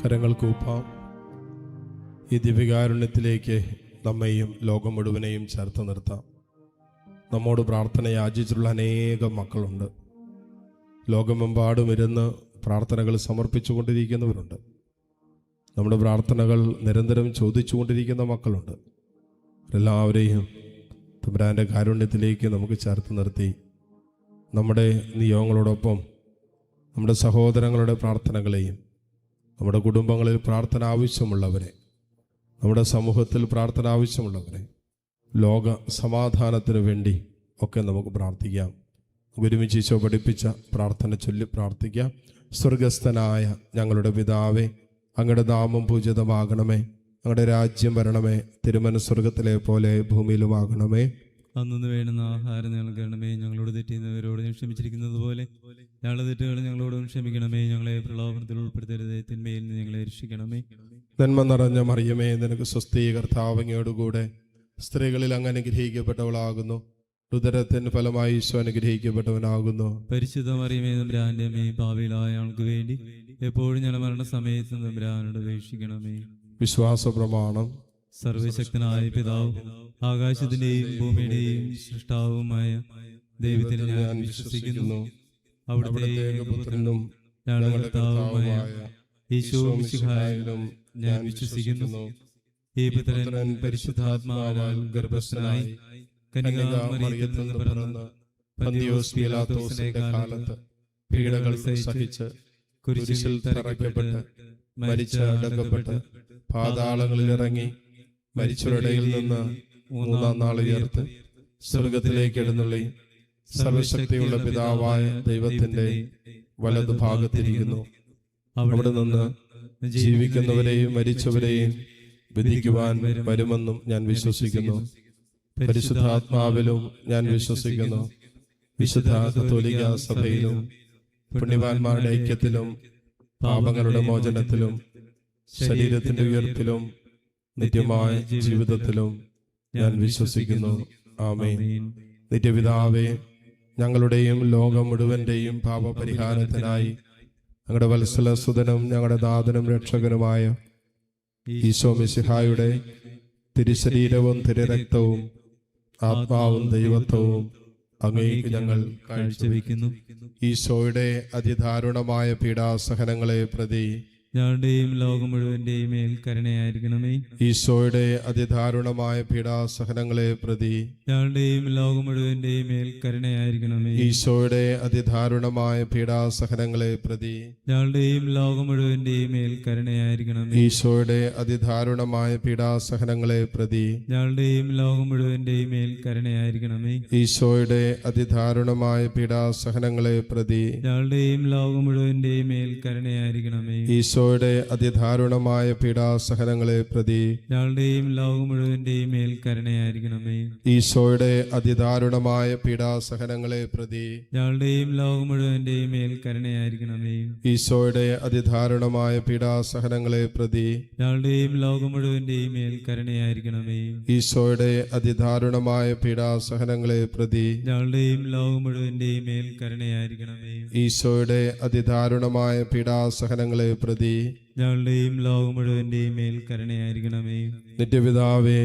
കരങ്ങൾ കൂപ്പാം. ഈ ദിവ്യകാരുണ്യത്തിലേക്ക് നമ്മെയും ലോകം മുഴുവനെയും ചേർത്ത് നിർത്താം. നമ്മോട് പ്രാർത്ഥന യാചിച്ചിട്ടുള്ള അനേകം മക്കളുണ്ട്. ലോകമെമ്പാടും ഇരുന്ന് പ്രാർത്ഥനകൾ സമർപ്പിച്ചു കൊണ്ടിരിക്കുന്നവരുണ്ട്. നമ്മുടെ പ്രാർത്ഥനകൾ നിരന്തരം ചോദിച്ചു കൊണ്ടിരിക്കുന്ന മക്കളുണ്ട്. എല്ലാവരെയും തമ്പുരാൻ്റെ കാരുണ്യത്തിലേക്ക് നമുക്ക് ചേർത്ത് നിർത്തി നമ്മുടെ നിയോഗങ്ങളോടൊപ്പം നമ്മുടെ സഹോദരങ്ങളുടെ പ്രാർത്ഥനകളെയും, നമ്മുടെ കുടുംബങ്ങളിൽ പ്രാർത്ഥന ആവശ്യമുള്ളവരെ, നമ്മുടെ സമൂഹത്തിൽ പ്രാർത്ഥന ആവശ്യമുള്ളവരെ, ലോക സമാധാനത്തിന് വേണ്ടി ഒക്കെ നമുക്ക് പ്രാർത്ഥിക്കാം. ഒരുമിച്ച് ഈശോ പഠിപ്പിച്ച പ്രാർത്ഥന ചൊല്ലി പ്രാർത്ഥിക്കാം. സ്വർഗസ്ഥനായ ഞങ്ങളുടെ പിതാവേ, അങ്ങയുടെ നാമം പൂജിതമാകണമേ, അങ്ങയുടെ രാജ്യം വരണമേ, തിരുമനസ്സ് സ്വർഗത്തിലെ പോലെ ഭൂമിയിലുമാകണമേ. അന്നു വേണ്ടുന്ന ആഹാരം ഞങ്ങൾക്ക് തരണമേ, ഞങ്ങളോട് തെറ്റിയുന്നവരോട് ക്ഷമിച്ചിരിക്കുന്നത് പോലെ ഞങ്ങളുടെ തെറ്റുകൾ ഞങ്ങളോടും ക്ഷമിക്കണമേ. ഞങ്ങളെ പ്രലോഭനത്തിൽ ഉൾപ്പെടുത്തരുതേ, തിന്മയിൽ നിന്ന് ഞങ്ങളെ രക്ഷിക്കണമേ. നന്മ നിറഞ്ഞ മറിയമേ, നിനക്ക് സ്വസ്തി, കർത്താവ് അങ്ങയോടുകൂടെ സ്ത്രീകളിൽ അങ്ങ് അനുഗ്രഹിക്കപ്പെട്ടവളാകുന്നു. ഉദരത്തിൻ ഫലമായി ഈശോ അനുഗ്രഹിക്കപ്പെട്ടവനാകുന്നു. പരിശുദ്ധ മറിയമേ, തമ്പുരാന്റെ അമ്മേ, പാപികളായ ഞങ്ങൾക്ക് വേണ്ടി എപ്പോഴും ഞങ്ങളുടെ മരണസമയത്ത് തമ്പുരാനോട് അപേക്ഷിക്കണമേ. വിശ്വാസ പ്രമാണം. സർവശക്തനായ പിതാവും ആകാശത്തിന്റെയും ഭൂമിയുടെയും സൃഷ്ടാവുമായ ദൈവത്തിൽ ഞാൻ വിശ്വസിക്കുന്നു. അവിടുത്തെ ഏകപുത്രനും ഞങ്ങളുടെ കർത്താവുമായ ഈശോ മിശിഹായിലും ഞാൻ വിശ്വസിക്കുന്നു. ഈ പുത്രൻ പരിശുദ്ധാത്മാവാൽ ഗർഭസ്ഥനായി കന്യകാമറിയത്തിൽ നിന്ന് പിറന്ന് പന്തിയോസ് പീലാത്തോസിന്റെ കാലത്ത് പീഡകൾ സഹിച്ച് കുരിശിൽ തറയ്ക്കപ്പെട്ട് മരിച്ച് അടക്കപ്പെട്ട് പാതാളങ്ങളിൽ ഇറങ്ങി മരിച്ചവരുടെ നിന്ന് മൂന്നാം നാൾ ഉയർത്ത് സ്വർഗത്തിലേക്ക് എഴുന്നള്ളി സർവശക്തിയുള്ള പിതാവായ ദൈവത്തിന്റെ വലതുഭാഗത്തിരിക്കുന്നു. അവിടെ നിന്ന് ജീവിക്കുന്നവരെയും മരിച്ചവരെയും വിധിക്കുവാൻ വരുമെന്നും ഞാൻ വിശ്വസിക്കുന്നു. പരിശുദ്ധാത്മാവിലും ഞാൻ വിശ്വസിക്കുന്നു. വിശുദ്ധ കത്തോലിക്ക സഭയിലും പുണ്യവാന്മാരുടെ ഐക്യത്തിലും പാപങ്ങളുടെ മോചനത്തിലും ശരീരത്തിന്റെ ഉയർപ്പിലും നിത്യമായ ജീവിതത്തിലും ഞാൻ വിശ്വസിക്കുന്നു. ആമേൻ. നിത്യപിതാവേ, ഞങ്ങളുടെയും ലോകം മുഴുവന്റെയും പാപപരിഹാരത്തിനായി ഞങ്ങളുടെ വത്സലസുതനും ഞങ്ങളുടെ നാഥനും രക്ഷകനുമായ ഈശോ മിശിഹായുടെ തിരുശരീരവും തിരുരക്തവും ആത്മാവും ദൈവത്വവും അങ്ങേക്ക് ഞങ്ങൾ കാഴ്ചവെക്കുന്നു. ഈശോയുടെ അതിദാരുണമായ പീഡാസഹനങ്ങളെ പ്രതി ഞങ്ങളുടെയും ലോകം മുഴുവന്റെയും മേൽ കരുണയായിരിക്കണമേ. ഈശോയുടെ അതിദാരുണമായ പീഡാസഹനങ്ങളെ പ്രതി ഞങ്ങളുടെയും ലോകം മുഴുവന്റെയും മേൽ കരുണയായിരിക്കണമേ. ഈശോയുടെ അതിദാരുണമായ പീഡാസഹനങ്ങളെ പ്രതി ഞങ്ങളുടെയും ലോകം മുഴുവന്റെയും മേൽ കരുണയായിരിക്കണമേ. ഈശോയുടെ അതിദാരുണമായ പീഡാസഹനങ്ങളെ പ്രതി ഞങ്ങളുടെയും ലോകം മുഴുവന്റെയും മേൽ കരുണയായിരിക്കണമേ. ഈശോയുടെ അതിദാരുണമായ പീഡാസഹനങ്ങളെ പ്രതി ഞങ്ങളുടെയും ലോകം മുഴുവന്റെയും മേൽ കരുണയായിരിക്കണമേ. ഈശോയുടെ അതിദാരുണമായ പീഡാസഹനങ്ങളെ പ്രതി ഞങ്ങളുടെയും ലോകം മുഴുവന്റെയും മേൽ കരുണയായിരിക്കണമേ. ഈശോയുടെ അതിദാരുണമായ പീഡാസഹനങ്ങളെ പ്രതി ഞങ്ങളുടെയും ലോകം മുഴുവന്റെയും മേൽ കരുണയായിരിക്കണമേ. ഈശോയുടെ അതിദാരുണമായ പീഡാസഹനങ്ങളെ പ്രതി ഞങ്ങളുടെയും ലോകം മുഴുവന്റെയും മേൽ കരുണയായിരിക്കണമേ. ഈശോയുടെ അതിദാരുണമായ പീഡാസഹനങ്ങളെ പ്രതി ഞങ്ങളുടെയും ലോകം മുഴുവന്റെയും മേൽ കരുണയായിരിക്കണമേ. ഈശോയുടെ അതിദാരുണമായ പീഡാസഹനങ്ങളെ പ്രതി ഞങ്ങളുടെയും ലോകം മുഴുവന്റെയും മേൽ കരുണയായിരിക്കണമേ. നിത്യപിതാവേ,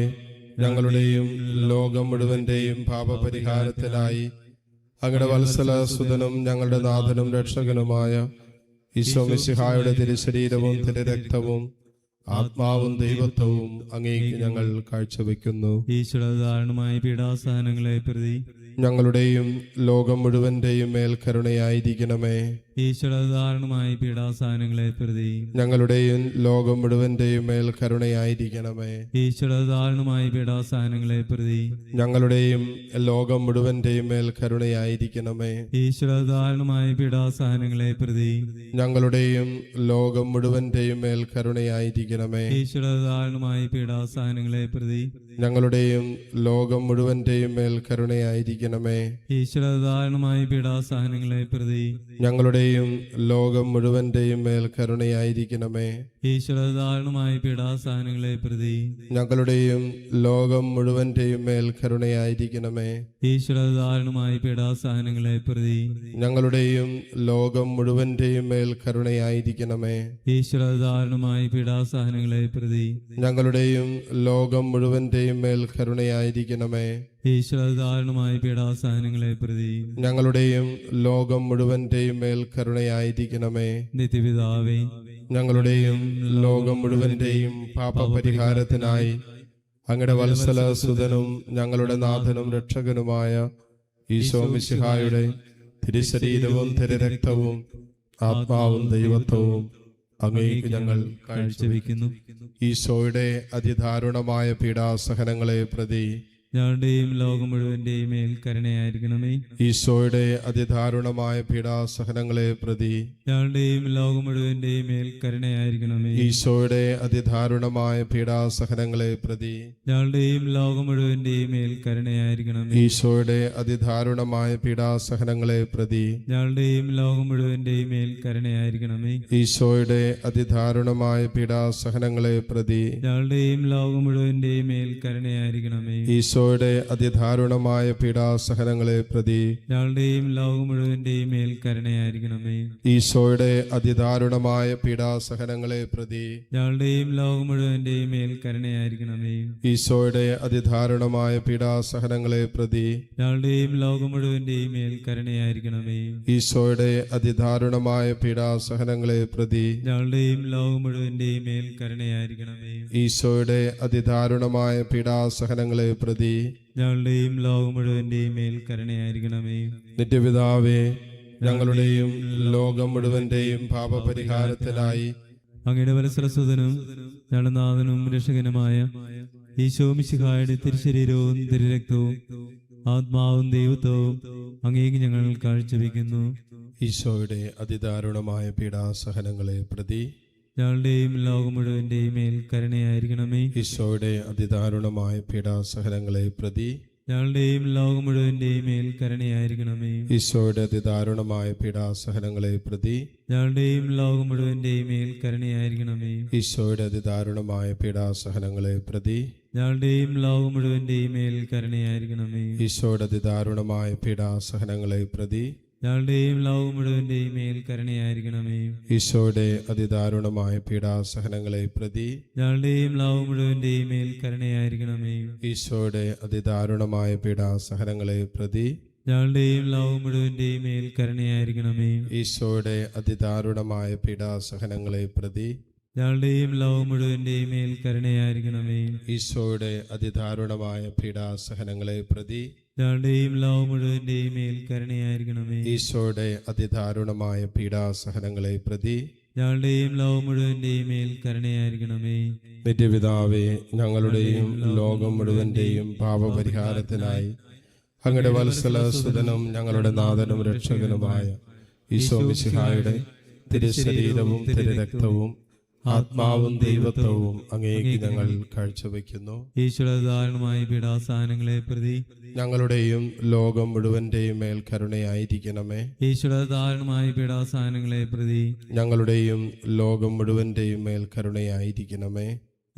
ഞങ്ങളുടെയും ലോകം മുഴുവന്റെയും പാപപരിഹാരത്തിനായി അങ്ങയുടെ വത്സലസുതനും ഞങ്ങളുടെ നാഥനും രക്ഷകനുമായ ഈശോ മിശിഹായുടെ തിരുശരീരവും തിരുരക്തവും ആത്മാവും ദൈവത്വവും അങ്ങേക്ക് ഞങ്ങൾ കാഴ്ചവെക്കുന്നു. ഈശോയുടെ ദാരുണമായ പീഡാസഹനങ്ങളെ പ്രതി ഞങ്ങളുടെയും ലോകം മുഴുവന്റെയും മേൽ കരുണയായിരിക്കണമേ. ഈശോയുടെ ദാരുണമായ പീഡാസഹനങ്ങളെ പ്രതി ഞങ്ങളുടെയും ലോകം മുഴുവന്റെയും മേൽ കരുണയായിരിക്കണമേ. ഈശോയുടെ ദാരുണമായ പീഡാസഹനങ്ങളെ പ്രതി ഞങ്ങളുടെയും ലോകം മുഴുവന്റെയും മേൽ കരുണയായിരിക്കണമേ. ഈശോയുടെ ദാരുണമായ പീഡാസഹനങ്ങളെ പ്രതി ഞങ്ങളുടെയും ലോകം മുഴുവന്റെയും മേൽ കരുണയായിരിക്കണമേ. ഈശോയുടെ ദാരുണമായ പീഡാസഹനങ്ങളെ പ്രതി ഞങ്ങളുടെയും ലോകം മുഴുവന്റെയും മേൽ കരുണയായിരിക്കണമേ. ഈശോയുടെ ദാരുണമായ പീഡാസഹനങ്ങളെ പ്രതി ഞങ്ങളുടെയും ഞങ്ങളുടെയും ലോകം മുഴുവന്റെയും മേൽ കരുണയായിരിക്കണമേ. ഈശ്വരധാരണമായ പീഡാസഹനങ്ങളെ പ്രതി ഞങ്ങളുടെയും ലോകം മുഴുവന്റെയും മേൽ കരുണയായിരിക്കണമേ. ഈശ്വരധാരണമായ പീഡാസഹനങ്ങളെ പ്രതി ഞങ്ങളുടെയും ലോകം മുഴുവന്റെയും മേൽ കരുണയായിരിക്കണമേ. ഈശ്വരധാരണമായ പീഡാസഹനങ്ങളെ പ്രതി ഞങ്ങളുടെയും ലോകം മുഴുവന്റെയും മേൽ കരുണയായിരിക്കണമേ. ഈശ്വരധാരണമായ പീഡാസഹനങ്ങളെ പ്രതി ഞങ്ങളുടെയും ലോകം മുഴുവന്റെയും മേൽ കരുണയായിരിക്കണമേ. നിത്യപിതാവേ, ഞങ്ങളുടെയും ലോകം മുഴുവന്റെയും പാപപരിഹാരത്തിനായി അങ്ങയുടെ വത്സല സുതനും ഞങ്ങളുടെ നാഥനും രക്ഷകനുമായ ഈശോ മിശിഹായുടെ തിരുശരീരവും തിരുരക്തവും ആത്മാവും ദൈവത്വവും അങ്ങേക്ക് ഞങ്ങൾ കാഴ്ചവെക്കുന്നു. ഈശോയുടെ അതിദാരുണമായ പീഡാസഹനങ്ങളെ പ്രതി ഞങ്ങളുടെയും ലോകം മുഴുവന്റെയും മേൽ കരുണയായിരിക്കണമേ. ഈശോയുടെ അതിദാരുണമായ പീഡാസഹനങ്ങളെ പ്രതി ഞങ്ങളുടെയും ലോകം മുഴുവന്റെയും മേൽ കരുണയായിരിക്കണമേ. ഈശോയുടെ അതിദാരുണമായ പീഡാസഹനങ്ങളെ പ്രതി ഞങ്ങളുടെയും ലോകം മുഴുവന്റെയും മേൽ കരുണയായിരിക്കണമേ. ഈശോയുടെ അതിദാരുണമായ പീഡാസഹനങ്ങളെ പ്രതി ഞങ്ങളുടെയും ലോകം മുഴുവന്റെയും മേൽ കരുണയായിരിക്കണമേ. ഈശോയുടെ അതിദാരുണമായ പീഡാസഹനങ്ങളെ പ്രതി ഞങ്ങളുടെയും ലോകം മുഴുവന്റെയും മേൽ കരുണയായിരിക്കണമേ. ഈശോയുടെ അതിദാരുണമായ പീഡാസഹനങ്ങളെ പ്രതി ഞങ്ങളുടെയും ലോകം മുഴുവന്റെയും മേൽ കരുണയായിരിക്കണമേ. ഈശോയുടെ അതിദാരുണമായ പീഡാസഹനങ്ങളെ പ്രതി ഞങ്ങളുടെയും ലോകം മുഴുവന്റെയും മേൽ കരുണയായിരിക്കണമേ. ഈശോയുടെ അതിദാരുണമായ പീഡാസഹനങ്ങളെ പ്രതി ഞങ്ങളുടെയും ലോകം മുഴുവന്റെയും മേൽ കരുണയായിരിക്കണമേ. ഈശോയുടെ അതിദാരുണമായ പീഡാസഹനങ്ങളെ പ്രതി ഞങ്ങളുടെയും ലോകം മുഴുവന്റെയും മേൽ കരുണയായിരിക്കണമേ. ഈശോയുടെ അതിദാരുണമായ പീഡാസഹനങ്ങളെ പ്രതി ഞങ്ങളുടെയും ലോകം മുഴുവന്റെയും മേൽ കരുണയായിരിക്കണമേ. നിത്യപിതാവേ, ഞങ്ങളുടെയും ലോകം മുഴുവന്റെയും പാപപരിഹാരത്തിനായി അങ്ങയുടെ വത്സലസുതനും ഞങ്ങളുടെ നാഥനും രക്ഷകനുമായ ഈശോ മിശിഹായുടെ തിരുശരീരവും തിരുരക്തവും ആത്മാവും ദൈവത്വവും അങ്ങേക്ക് ഞങ്ങൾ കാഴ്ചവെക്കുന്നു. ഈശോയുടെ അതിദാരുണമായ പീഡാസഹനങ്ങളെ പ്രതി ഞങ്ങളുടെയും ലോകം മുഴുവന്റെയും മേൽ കരുണയായിരിക്കണമേ. ഈശോയുടെ അതിദാരുണമായ പീഡാസഹനങ്ങളെ പ്രതി ഞങ്ങളുടെയും ലോകം മുഴുവന്റെയും മേൽ കരുണയായിരിക്കണമേ. ഈശോയുടെ അതിദാരുണമായ പീഡാസഹനങ്ങളെ പ്രതി ഞങ്ങളുടെയും ലോകം മുഴുവന്റെയും മേൽ കരുണയായിരിക്കണമേ. ഈശോയുടെ അതിദാരുണമായ പീഡാസഹനങ്ങളെ പ്രതി ഞങ്ങളുടെയും ലോകം മുഴുവന്റെയും മേൽ കരുണയായിരിക്കണമേ. ഈശോയുടെ അതിദാരുണമായ പീഡാസഹനങ്ങളെ പ്രതി ഞങ്ങളുടെയും ലോകം മുഴുവന്റെയും മേൽ കരുണയായിരിക്കണമേ. ഈശോയുടെ അതിദാരുണമായ പീഡാസഹനങ്ങളെ പ്രതി ഞങ്ങളുടെയും ലോകം മുഴുവന്റെയും മേൽ കരുണയായിരിക്കണമേ. ഈശോയുടെ അതിദാരുണമായ പീഡാസഹനങ്ങളെ പ്രതി ഞങ്ങളുടെയും ലോകം മുഴുവന്റെയും മേൽ കരുണയായിരിക്കണമേ. ഈശോയുടെ അതിദാരുണമായ പീഡാസഹനങ്ങളെ പ്രതി ഞങ്ങളുടെയും ലോകം മുഴുവന്റെയും മേൽ കരുണയായിരിക്കണമേ. ഈശോയുടെ അതിദാരുണമായ പീഡാസഹനങ്ങളെ പ്രതി ഞങ്ങളുടെയും ലോകം മുഴുവന്റെയും മേൽ കരുണയായിരിക്കണമേ. ഈശോയുടെ അതിദാരുണമായ പീഡാസഹനങ്ങളെ പ്രതി ഞങ്ങളുടെയും ലോകം മുഴുവന്റെയും മേൽ കരുണയായിരിക്കണമേ. നിത്യപിതാവേ, ഞങ്ങളുടെയും ലോകം മുഴുവന്റെയും പാപപരിഹാരത്തിനായി അങ്ങയുടെ വത്സല സുതനും ഞങ്ങളുടെ നാഥനും രക്ഷകനുമായ ഈശോ മിശിഹായുടെ തിരുശരീരവും തിരുരക്തവും ആത്മാവും ദൈവത്വവും അങ്ങേക്ക് ഞങ്ങൾ കാഴ്ചവെക്കുന്നു. ഈശ്വരധാരണമായ പീഡാസഹനങ്ങളെ പ്രതി ഞങ്ങളുടെയും ലോകം മുഴുവന്റെയും മേൽ കരുണയായിരിക്കണമേ. ഈശ്വരധാരണമായ പീഡാസഹനങ്ങളെ പ്രതി ഞങ്ങളുടെയും ലോകം മുഴുവന്റെയും മേൽ കരുണയായിരിക്കണമേ.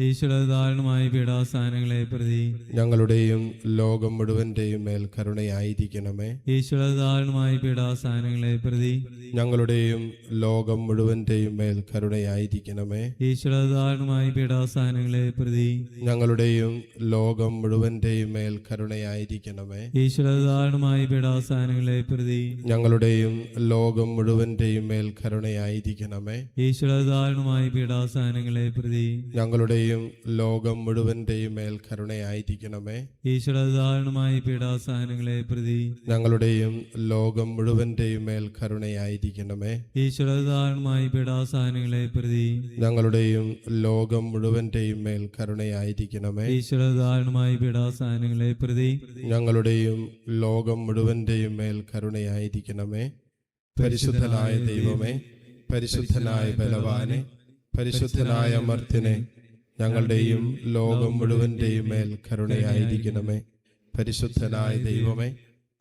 ഈശ്വരധാരണമായ പീഡാസഹനങ്ങളെ പ്രതി ഞങ്ങളുടെയും ലോകം മുഴുവന്റെയും മേൽ കരുണയായിരിക്കണമേ. ഈശ്വരധാരണമായ പീഡാസഹനങ്ങളെ പ്രതി ഞങ്ങളുടെയും ലോകം മുഴുവന്റെയും മേൽ കരുണയായിരിക്കണമേ. ഈശ്വരധാരണമായ പീഡാസഹനങ്ങളെ പ്രതി ഞങ്ങളുടെയും ലോകം മുഴുവന്റെയും മേൽ കരുണയായിരിക്കണമേ. ഈശ്വരധാരണമായ പീഡാസഹനങ്ങളെ പ്രതി ഞങ്ങളുടെയും ലോകം മുഴുവന്റെയും മേൽ കരുണയായിരിക്കണമേ. ഈശ്വരധാരണമായ പീഡാസഹനങ്ങളെ പ്രതി ഞങ്ങളുടെയും ലോകം മുഴുവന്റെയും മേൽ കരുണയായിരിക്കണമേ. ഈശ്വരധാരണമായ പീഡാസഹനങ്ങളെ പ്രതി ഞങ്ങളുടെയും ലോകം മുഴുവന്റെയും മേൽ കരുണയായിരിക്കണമേ. ഈശ്വരധാരണമായ പീഡാസഹനങ്ങളെ പ്രതി ഞങ്ങളുടെയും ലോകം മുഴുവന്റെയും മേൽ കരുണയായിരിക്കണമേ. ഈശ്വരധാരണമായ പീഡാസഹനങ്ങളെ പ്രതി ഞങ്ങളുടെയും ലോകം മുഴുവന്റെയും മേൽ കരുണയായിരിക്കണമേ. പരിശുദ്ധനായ ദൈവമേ, പരിശുദ്ധനായ ബലവാനെ, പരിശുദ്ധനായ അമർത്യനെ, ഞങ്ങളുടെയും ലോകം മുഴുവന്റെയും മേൽ കരുണയായിരിക്കണമേ. പരിശുദ്ധനായ ദൈവമേ,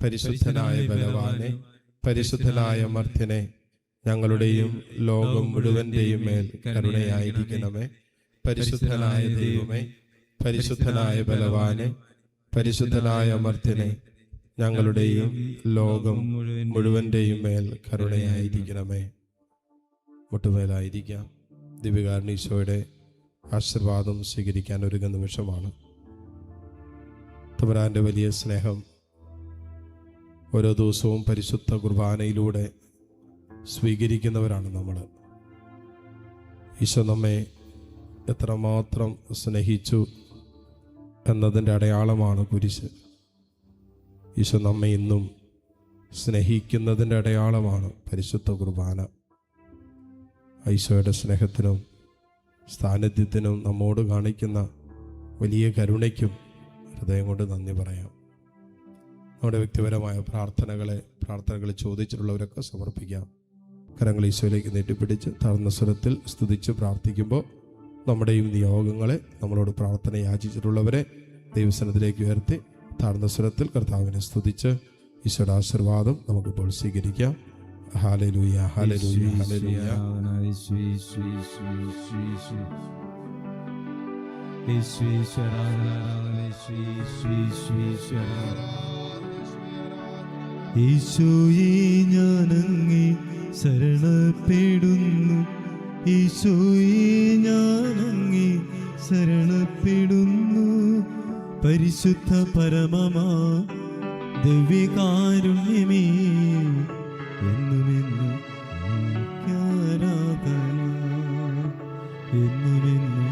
പരിശുദ്ധനായ ബലവാനെ, പരിശുദ്ധനായ അമർത്യനെ, ഞങ്ങളുടെയും ലോകം മുഴുവന്റെയും മേൽ കരുണയായിരിക്കണമേ. പരിശുദ്ധനായ ദൈവമേ, പരിശുദ്ധനായ ബലവാനെ, പരിശുദ്ധനായ അമർത്യനെ, ഞങ്ങളുടെയും ലോകം മുഴുവന്റെയും മേൽ കരുണയായിരിക്കണമേ. മുട്ടുമേലായിരിക്കാം. ദിവ്യകാരുണ്യ ആശീർവാദം സ്വീകരിക്കാൻ ഒരുങ്ങുന്ന നിമിഷമാണ്. തമ്പുരാന്റെ വലിയ സ്നേഹം ഓരോ ദിവസവും പരിശുദ്ധ കുർബാനയിലൂടെ സ്വീകരിക്കുന്നവരാണ് നമ്മൾ. ഈശോ നമ്മെ എത്രമാത്രം സ്നേഹിച്ചു എന്നതിൻ്റെ അടയാളമാണ് കുരിശ്. ഈശോ നമ്മെ ഇന്നും സ്നേഹിക്കുന്നതിൻ്റെ അടയാളമാണ് പരിശുദ്ധ കുർബാന. ഈശോയുടെ സ്നേഹത്തിനും സാന്നിധ്യത്തിനും നമ്മോട് കാണിക്കുന്ന വലിയ കരുണയ്ക്കും ഹൃദയം കൊണ്ട് നന്ദി പറയാം. നമ്മുടെ വ്യക്തിപരമായ പ്രാർത്ഥനകൾ ചോദിച്ചിട്ടുള്ളവരൊക്കെ സമർപ്പിക്കാം. കരങ്ങൾ ഈശോയിലേക്ക് നീട്ടിപ്പിടിച്ച് താഴ്ന്ന സ്വരത്തിൽ സ്തുതിച്ച് പ്രാർത്ഥിക്കുമ്പോൾ നമ്മുടെയും നിയോഗങ്ങളെ, നമ്മളോട് പ്രാർത്ഥന യാചിച്ചിട്ടുള്ളവരെ ദൈവസന്നിധിയിലേക്ക് ഉയർത്തി താഴ്ന്ന സ്വരത്തിൽ കർത്താവിനെ സ്തുതിച്ച് ഈശോയുടെ ആശീർവാദം നമുക്കിപ്പോൾ സ്വീകരിക്കാം. Hallelujah, hallelujah, hallelujah. ഈശോയെ ഞാനങ്ങേ ശരണപ്പെടുന്നു, ഈശോയെ ഞാനങ്ങേ ശരണപ്പെടുന്നു. പരിശുദ്ധ പരമമാ ദിവ്യകാരുണ്യമേ, എന്നുമെന്നും ആരാധന, എന്നുമെന്നും